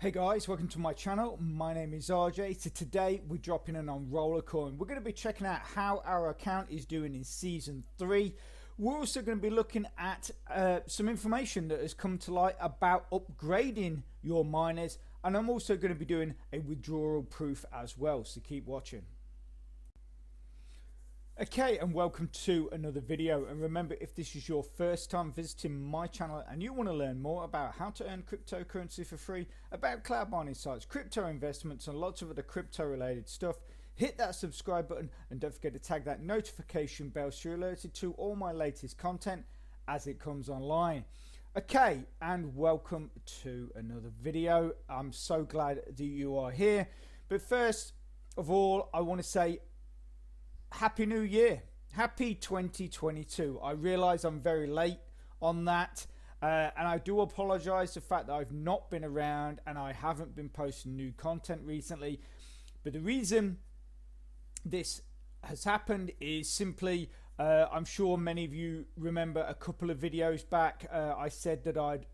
Hey guys, welcome to my channel. My name is RJ. So today we're dropping in on Rollercoin. We're going to be checking out how our account is doing in season 3. We're also going to be looking at some information that has come to light about upgrading your miners, and I'm also going to be doing a withdrawal proof as well, so keep watching. Okay, and welcome to another video. And remember, if this is your first time visiting my channel and you want to learn more about how to earn cryptocurrency for free, about cloud mining sites, crypto investments and lots of other crypto related stuff, hit that subscribe button and don't forget to tag that notification bell so you're alerted to all my latest content as it comes online. Okay, and welcome to another video. I'm so glad that you are here. But first of all, I want to say Happy New Year. Happy 2022. I realize I'm very late on that, and I do apologize the fact that I've not been around and I haven't been posting new content recently. But the reason this has happened is simply, I'm sure many of you remember a couple of videos back, I said that I'd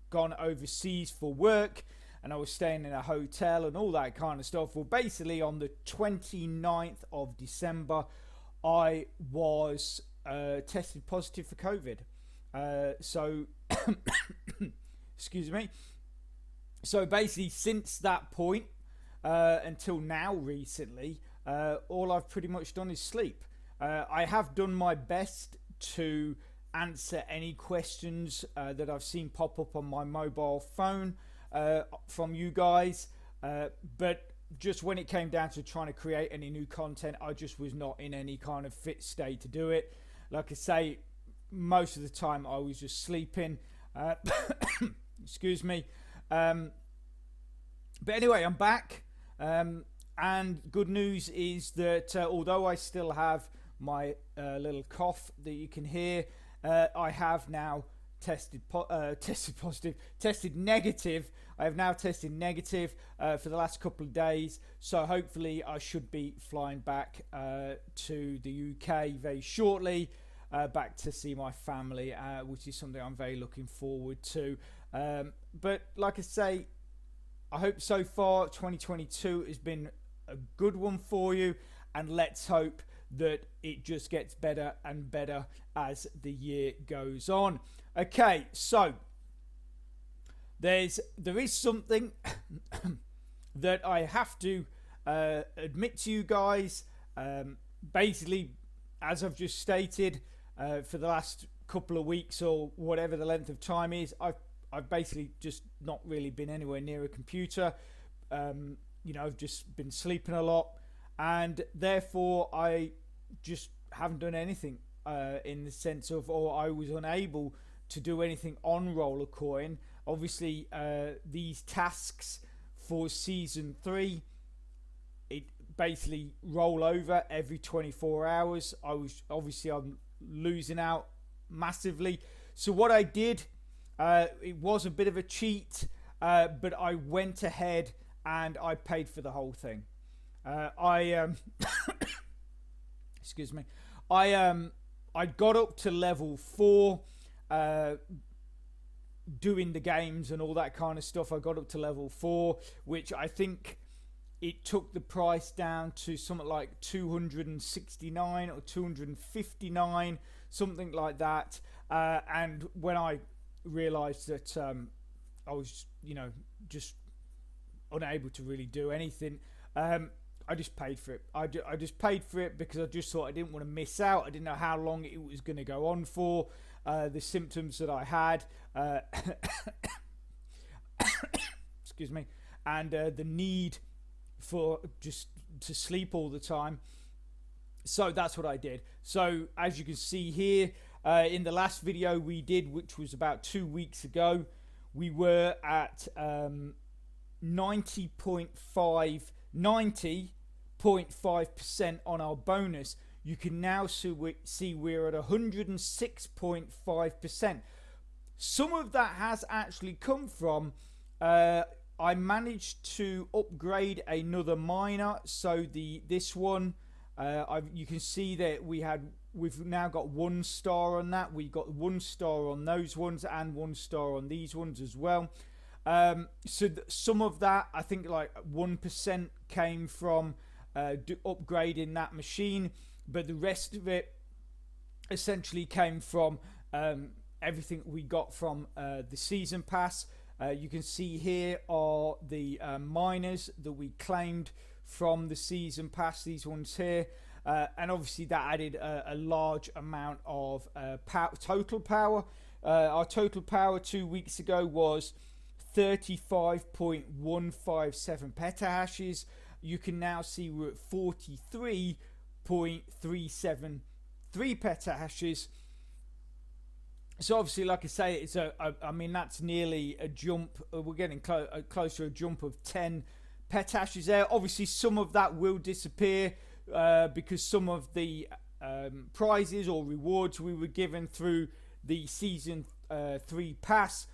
gone overseas for work and I was staying in a hotel and all that kind of stuff. Well, basically on the 29th of December, I was tested positive for COVID. Excuse me. So basically since that point until now recently, all I've pretty much done is sleep. I have done my best to answer any questions that I've seen pop up on my mobile phone from you guys, but just when it came down to trying to create any new content, I just was not in any kind of fit state to do it. Like I say, most of the time I was just sleeping. Excuse me. But anyway, I'm back, and good news is that although I still have my little cough that you can hear, I have now tested negative. I have now tested negative for the last couple of days, so hopefully I should be flying back to the UK very shortly, back to see my family, which is something I'm very looking forward to. But like I say, I hope so far 2022 has been a good one for you, and let's hope that it just gets better and better as the year goes on. Okay, so there is something that I have to admit to you guys. Basically, as I've just stated, for the last couple of weeks or whatever the length of time is, I've basically just not really been anywhere near a computer. You know, I've just been sleeping a lot, and therefore I just haven't done anything in the sense of, or I was unable to do anything on Rollercoin. Obviously, these tasks for season 3, it basically roll over every 24 hours. I'm losing out massively. So what I did, it was a bit of a cheat, but I went ahead and I paid for the whole thing. Excuse me. I got up to level 4, doing the games and all that kind of stuff. I got up to level 4, which I think it took the price down to something like 269 or 259, something like that. And when I realized that I was, just unable to really do anything, I just paid for it. I just paid for it because I just thought I didn't want to miss out. I didn't know how long it was going to go on for. The symptoms that I had, excuse me, and the need for just to sleep all the time. So that's what I did. So as you can see here, in the last video we did, which was about 2 weeks ago, we were at 90.5% on our bonus. You can now see we're at 106.5%. Some of that has actually come from I managed to upgrade another miner. So this one, you can see that we've now got 1 star on that. We got 1 star on those ones and 1 star on these ones as well. Some of that, I think like 1% came from upgrading that machine, but the rest of it essentially came from everything we got from the season pass. You can see here are the miners that we claimed from the season pass, these ones here. And obviously that added a large amount of total power. Our total power 2 weeks ago was 35.157 petahashes. You can now see we're at 43.373 petahashes. So obviously, like I say, it's I mean, that's nearly a jump. We're getting close to a jump of 10 petahashes there. Obviously, some of that will disappear because some of the prizes or rewards we were given through the season 3 pass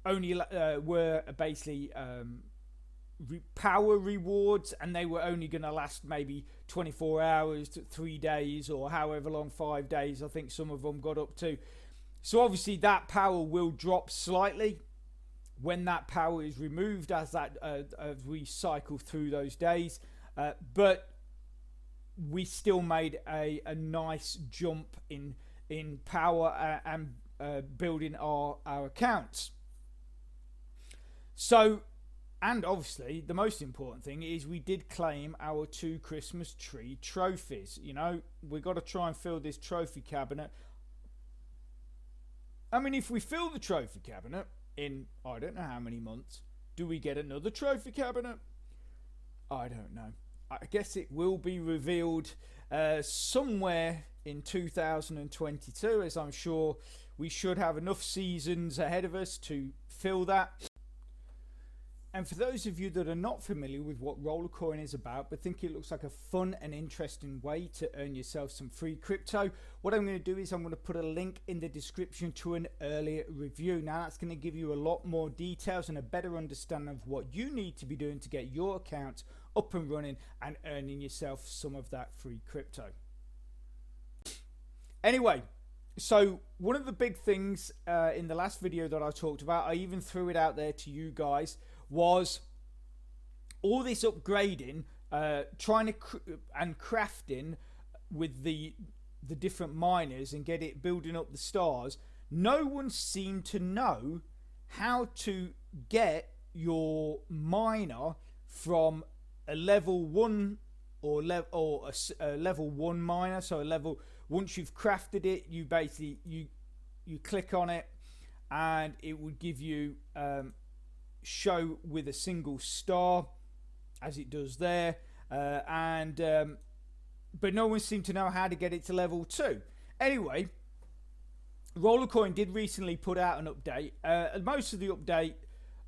only were basically power rewards, and they were only going to last maybe 24 hours to 3 days, or however long, 5 days I think some of them got up to. So obviously that power will drop slightly when that power is removed as we cycle through those days, but we still made a nice jump in power and building our accounts. So, and obviously the most important thing is we did claim our 2 Christmas tree trophies. You know, we got to try and fill this trophy cabinet. I mean, if we fill the trophy cabinet in I don't know how many months, do we get another trophy cabinet? I don't know. I guess it will be revealed somewhere in 2022, as I'm sure we should have enough seasons ahead of us to fill that. And for those of you that are not familiar with what Rollercoin is about, but think it looks like a fun and interesting way to earn yourself some free crypto, what I'm going to do is I'm going to put a link in the description to an earlier review. Now that's going to give you a lot more details and a better understanding of what you need to be doing to get your account up and running and earning yourself some of that free crypto. Anyway, so one of the big things in the last video that I talked about, I even threw it out there to you guys, was all this upgrading, trying to and crafting with the different miners and get it building up the stars. No one seemed to know how to get your miner from a level 1 or a level 1 miner. So a level, once you've crafted it, you basically you click on it and it would give you show with a single star, as it does there, but no one seemed to know how to get it to level 2. Anyway, Rollercoin did recently put out an update. Most of the update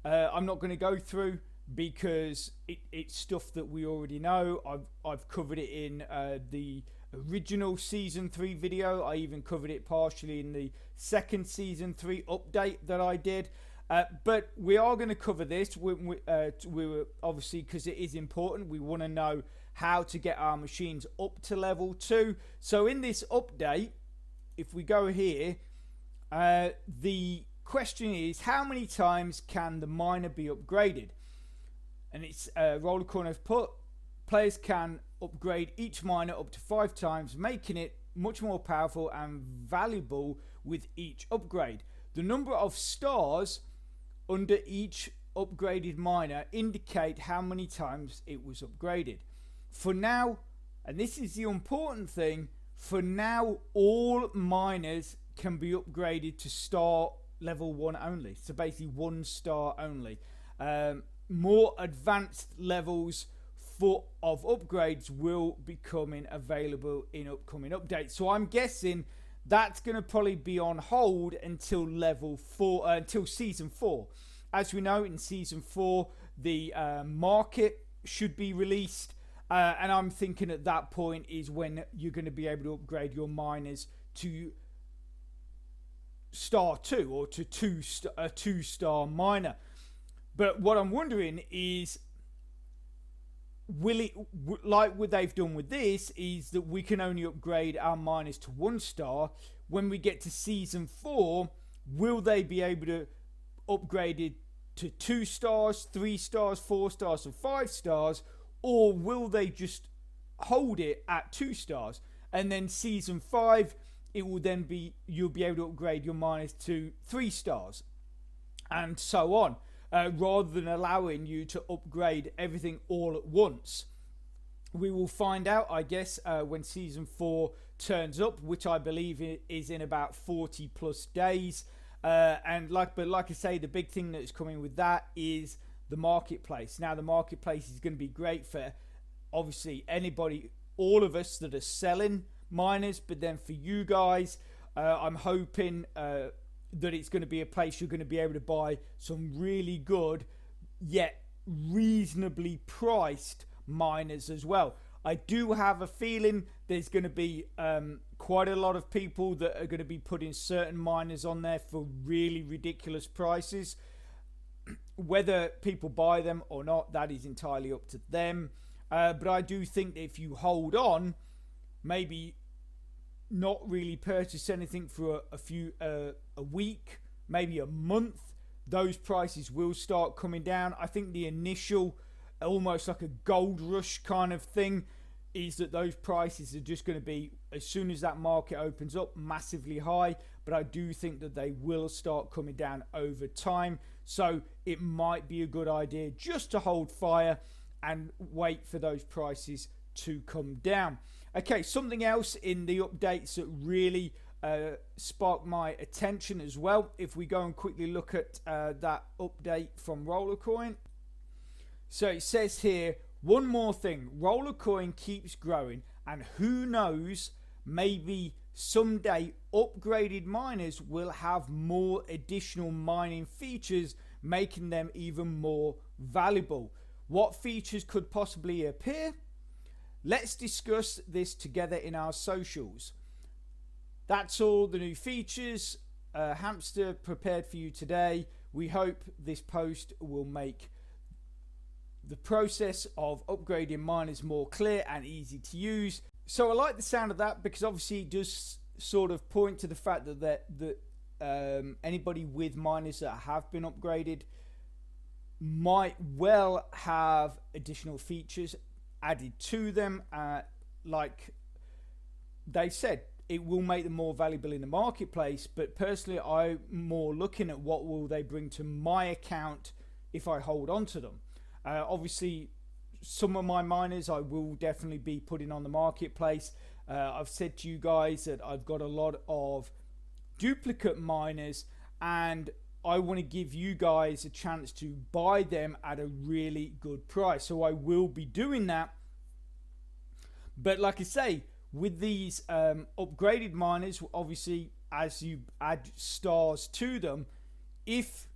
I'm not going to go through because it's stuff that we already know. I've covered it in the original season 3 video. I even covered it partially in the second season 3 update that I did. But we are going to cover this. We were obviously, because it is important, we want to know how to get our machines up to level 2. So in this update, if we go here, the question is, how many times can the miner be upgraded? And it's Rollercoin has put, players can upgrade each miner up to 5 times, making it much more powerful and valuable with each upgrade. The number of stars under each upgraded miner indicate how many times it was upgraded. For now, and this is the important thing, for now all miners can be upgraded to star level 1 only. So basically 1 star only. More advanced levels of upgrades will be coming available in upcoming updates. So I'm guessing that's going to probably be on hold until level 4, until season 4. As we know, in season 4, the market should be released, and I'm thinking at that point is when you're going to be able to upgrade your miners to star 2 or to a 2-star miner. But what I'm wondering is, will it, like what they've done with this, is that we can only upgrade our miners to 1 star. When we get to season 4, will they be able to upgrade it to 2 stars, 3 stars, 4 stars, and 5 stars, or will they just hold it at 2 stars? And then season 5, it will then be, you'll be able to upgrade your miners to 3 stars, and so on, rather than allowing you to upgrade everything all at once. We will find out, I guess, when season 4 turns up, which I believe is in about 40 plus days. And like I say, the big thing that's coming with that is the marketplace. Now, the marketplace is going to be great for obviously anybody, all of us that are selling miners, but then for you guys, I'm hoping that it's going to be a place you're going to be able to buy some really good yet reasonably priced miners as well. I do have a feeling there's going to be quite a lot of people that are going to be putting certain miners on there for really ridiculous prices. Whether people buy them or not, that is entirely up to them. But I do think that if you hold on, maybe not really purchase anything for a week, maybe a month, those prices will start coming down. I think the initial, almost like a gold rush kind of thing, is that those prices are just going to be, as soon as that market opens up, massively high. But I do think that they will start coming down over time. So it might be a good idea just to hold fire and wait for those prices to come down. Okay, something else in the updates that really sparked my attention as well. If we go and quickly look at that update from Rollercoin. So it says here, one more thing, Rollercoin keeps growing, and who knows, maybe someday upgraded miners will have more additional mining features, making them even more valuable. What features could possibly appear? Let's discuss this together in our socials. That's all the new features Hamster prepared for you today. We hope this post will make the process of upgrading miners more clear and easy to use. So I like the sound of that, because obviously it does sort of point to the fact that anybody with miners that have been upgraded might well have additional features added to them. Like they said, it will make them more valuable in the marketplace, but personally I'm more looking at what will they bring to my account if I hold on to them. Obviously some of my miners I will definitely be putting on the marketplace. I've said to you guys that I've got a lot of duplicate miners, and I want to give you guys a chance to buy them at a really good price. So I will be doing that. But like I say, with these upgraded miners, obviously as you add stars to them, if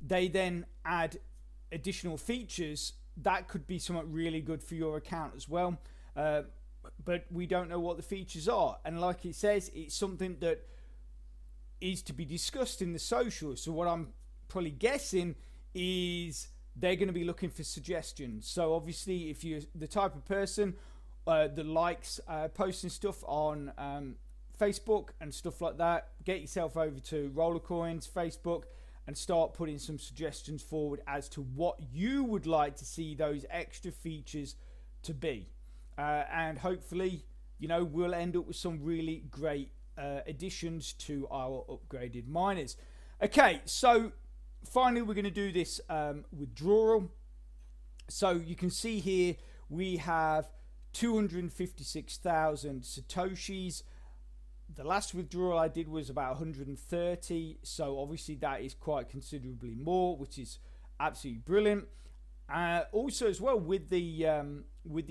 they then add additional features, that could be something really good for your account as well. But we don't know what the features are, and like it says, it's something that is to be discussed in the socials. So what I'm probably guessing is they're going to be looking for suggestions. So obviously if you're the type of person that likes posting stuff on Facebook and stuff like that, get yourself over to Rollercoin's Facebook and start putting some suggestions forward as to what you would like to see those extra features to be. And hopefully, you know, we'll end up with some really great additions to our upgraded miners. Okay, so finally we're going to do this withdrawal. So you can see here we have 256,000 Satoshis. The last withdrawal I did was about 130, so obviously that is quite considerably more, which is absolutely brilliant. Also as well, with the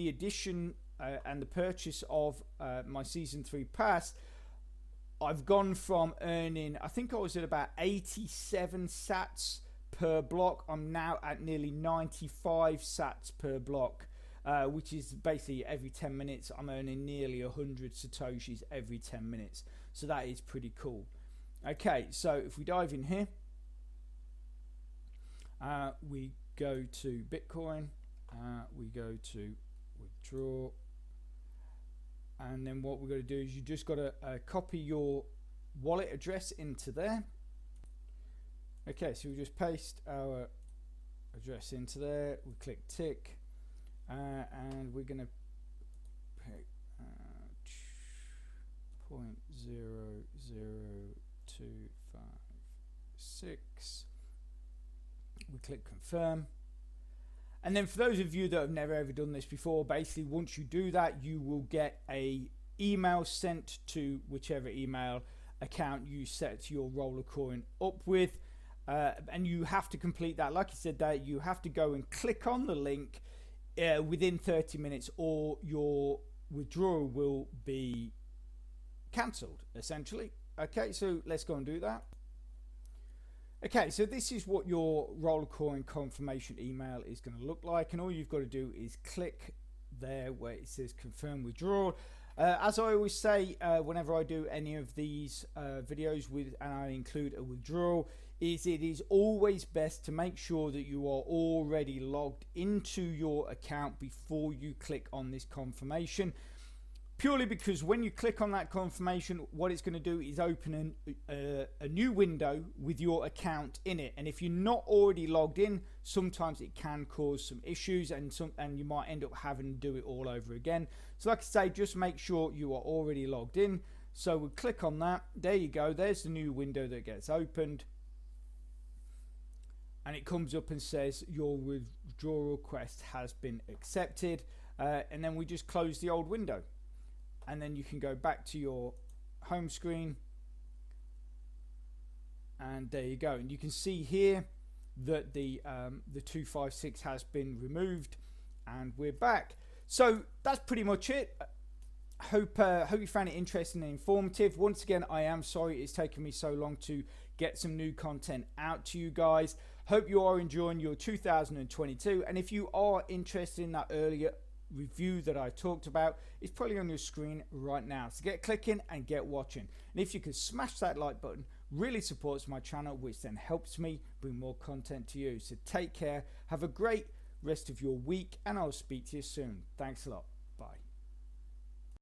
addition and the purchase of my season 3 pass, I've gone from earning, I think I was at about 87 sats per block. I'm now at nearly 95 sats per block, which is basically every 10 minutes I'm earning nearly 100 Satoshis every 10 minutes. So that is pretty cool. Okay, so if we dive in here, we go to Bitcoin, we go to withdraw, and then what we're going to do is you just got to copy your wallet address into there. Okay, so we just paste our address into there. We click tick, and we're going to pick 0.00256. We click confirm. And then for those of you that have never ever done this before, basically once you do that, you will get a email sent to whichever email account you set your Rollercoin up with, and you have to complete that. Like I said, that you have to go and click on the link within 30 minutes, or your withdrawal will be cancelled, essentially. Okay, so let's go and do that. Okay, so this is what your Rollercoin confirmation email is going to look like, and all you've got to do is click there where it says confirm withdrawal. As I always say, whenever I do any of these videos and I include a withdrawal, it is always best to make sure that you are already logged into your account before you click on this confirmation. Purely because when you click on that confirmation, what it's going to do is open a new window with your account in it. And if you're not already logged in, sometimes it can cause some issues, and you might end up having to do it all over again. So like I say, just make sure you are already logged in. So we'll click on that. There you go. There's the new window that gets opened. And it comes up and says your withdrawal request has been accepted. And then we just close the old window. And then you can go back to your home screen, and there you go. And you can see here that the 256 has been removed, and we're back. So that's pretty much it. Hope you found it interesting and informative. Once again, I am sorry it's taken me so long to get some new content out to you guys. Hope you are enjoying your 2022, and if you are interested in that earlier review that I talked about, it's probably on your screen right now. So get clicking and get watching. And if you could smash that like button, really supports my channel, which then helps me bring more content to you. So take care, have a great rest of your week, and I'll speak to you soon. Thanks a lot. Bye.